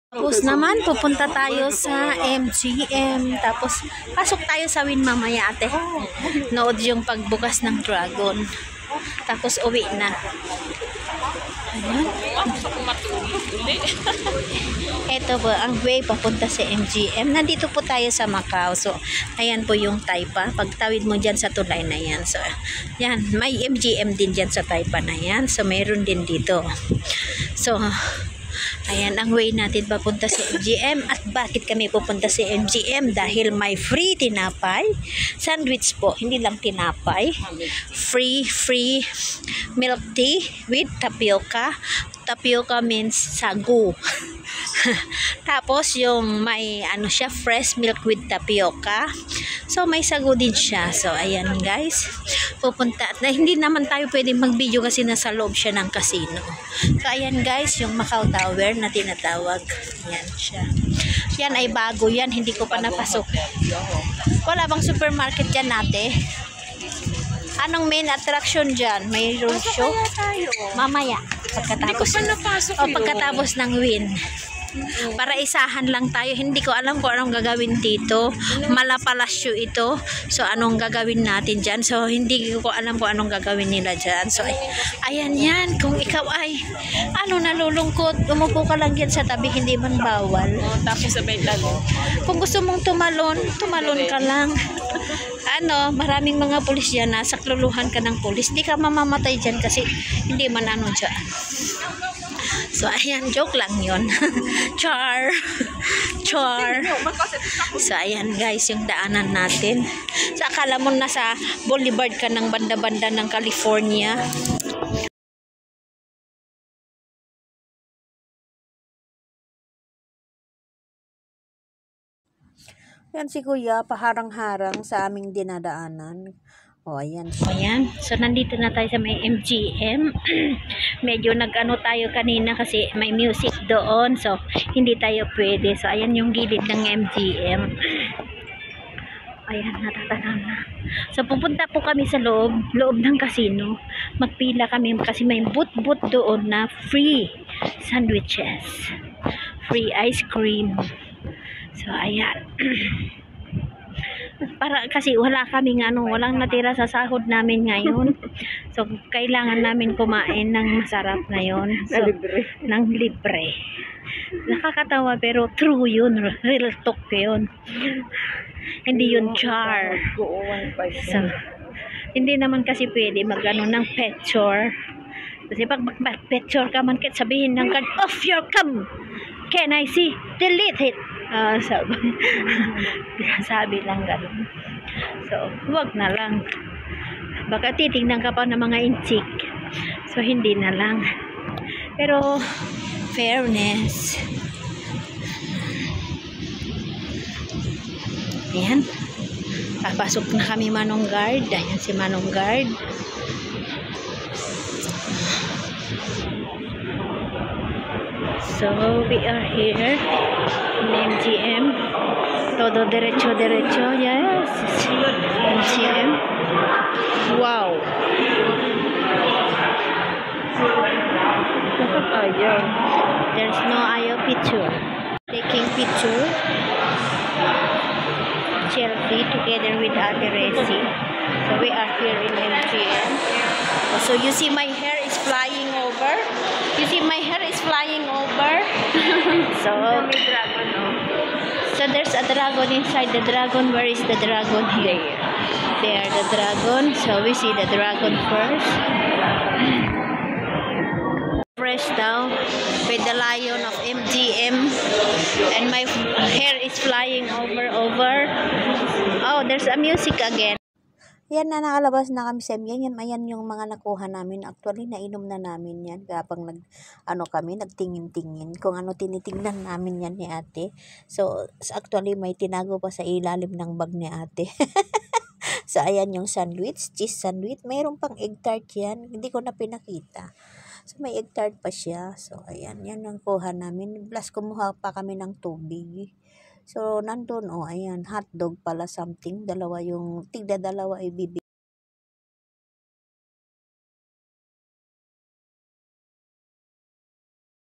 Tapos naman, pupunta tayo sa MGM. Tapos, pasok tayo sa Win mamaya, ate. Nood yung pagbukas ng dragon. Tapos, uwi na. Ayan. Ito po, ang way papunta sa MGM. Nandito po tayo sa Macau. So, ayan po yung Taipa. Pagtawid mo dyan sa tulay na yan. So, yan. May MGM din dyan sa Taipa na yan. So, mayroon din dito. So, ayan ang way natin papunta sa MGM. At bakit kami pupunta sa MGM? Dahil may free tinapay sandwich po, hindi lang tinapay, free milk tea with tapioca. Tapioca means sagu. Tapos yung may ano siya, fresh milk with tapioca. So may sagu din siya. So ayan guys, pupunta na hindi naman tayo pwedeng mag-video kasi nasa loob siya ng casino. So ayan guys, yung Macau Tower na tinatawag. Yan siya. Yan ay bago yan, hindi ko pa napasok. Wala bang supermarket dyan ate? Anong main attraction dyan? May road show? Mamaya. Pagkatapos ng Win. Para isahan lang tayo. Hindi ko alam kung anong gagawin dito. Malapalasyo ito. So anong gagawin natin dyan? So hindi ko alam kung anong gagawin nila dyan. So ayan yan. Kung ikaw ay nalulungkot, umupo ka lang yan sa tabi. Hindi man bawal. Tapos sabay lalo. Kung gusto mong tumalon ka lang. Maraming mga pulis dyan. Sakluluhan ka ng pulis. Di ka mamamatay dyan kasi hindi man dyan. So, ayan, joke lang yun. Char. So, ayan guys, yung daanan natin. So, akala mo nasa boulevard ka ng banda-banda ng California. Yan si Kuya, paharang-harang sa aming dinadaanan. O, ayan. Ayan. So, nandito na tayo sa may MGM. Medyo tayo kanina kasi may music doon. So, hindi tayo pwede. So, ayan yung gilid ng MGM. Ayan, natatanaw na. So, pupunta po kami sa loob ng casino. Magpila kami kasi may boot doon na free sandwiches. Free ice cream. So, ayan. Para kasi walang natira sa sahod namin ngayon. So kailangan namin kumain ng masarap ngayon. So ng libre. Nakakatawa pero true yun, real talk yun. Hindi yun char. So hindi naman kasi pwede ng picture. Kasi pag picture ka man, sabihin ng card, off your cam. Can I see? Delete it. Sabi lang ganun. So, wag na lang. Baka titignan ka pa ng mga inchik. So, hindi na lang. Pero, fairness. Ayan. Papasok na kami Manong Guard. Ayan si Manong Guard. So, we are here in MGM. Todo derecho. Yes. MGM. Wow. There's no ayaw picture. Taking picture. Selfie together with Ate Resi. So, we are here in MGM. So, you see my hair is flying over. So there's a dragon inside the dragon. Where is the dragon? Here. There, the dragon. So we see the dragon first. Fresh down with the lion of MGM. And my hair is flying over. Oh, there's a music again. Yan na, nakalabas na kami sa MGM. Ayan yung mga nakuha namin. Actually, nainom na namin yan. Kapag nagtingin-tingin. Kung ano tinitingnan namin yan ni ate. So, actually, may tinago pa sa ilalim ng bag ni ate. So, ayan yung sandwich. Cheese sandwich. Mayroon pang egg tart yan. Hindi ko na pinakita. So, may egg tart pa siya. So, ayan. Yan ang kuha namin. Plus, kumuha pa kami ng tubig. So, nandun, ayan, hotdog pala something. Tigda dalawa ay bibili.